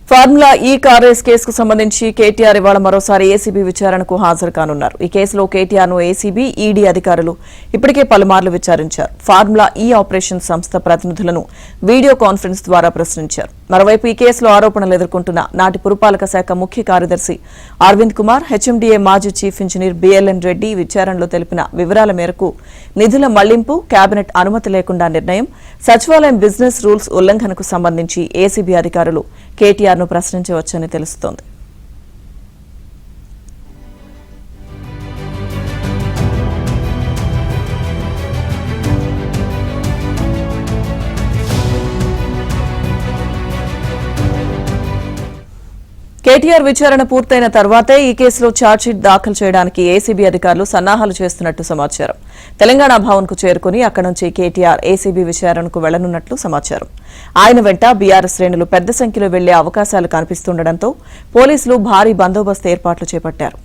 Formula ఈ car race కేసుకు సంబంధించి కేటీఆర్ ఇవాళ మరోసారి ఏసీబీ విచారణకు హాజరు కానున్నారు. ఈ కేసులో కేటీఆర్ ను ఏసీబీ, ఈడీ అధికారులు ఇప్పటికే పలుమార్లు విచారించారు. ఫార్ములా ఈ ఆపరేషన్ సంస్థ ప్రతినిధులను వీడియో కాన్ఫరెన్స్ ద్వారా ప్రశ్నించారు. మరోవైపు ఈ కేసులో ఆరోపణలు ఎదుర్కొంటున్న నాటి పురపాలక శాఖ ముఖ్య కార్యదర్శి అరవింద్ కుమార్, హెచ్ఎండీఏ మాజీ చీఫ్ ఇంజనీర్ బిఎల్ఎన్ రెడ్డి విచారణలో తెలిపిన వివరాల మేరకు నిధుల మళ్లింపు, కేబినెట్ అనుమతి లేకుండా నిర్ణయం, సచివాలయం బిజినెస్ రూల్స్ ఉల్లంఘనకు సంబంధించి ఏసీబీ అధికారులు కేటీఆర్ ను ప్రశ్నించవచ్చని తెలుస్తోంది. కేటీఆర్ విచారణ పూర్తయిన తర్వాతే ఈ కేసులో ఛార్జ్షీట్ దాఖలు చేయడానికి ఏసీబీ అధికారులు సన్నాహాలు చేస్తున్నట్టు సమాచారం. తెలంగాణ భవన్ కు చేరుకుని అక్కడి నుంచి కేటీఆర్ ఏసీబీ విచారణకు వెళ్లనున్నట్లు సమాచారం. ఆయన వెంట బీఆర్ఎస్ శ్రేణులు పెద్ద సంఖ్యలో వెళ్లే అవకాశాలు కనిపిస్తుండటంతో పోలీసులు భారీ బందోబస్తు ఏర్పాట్లు చేపట్టారు.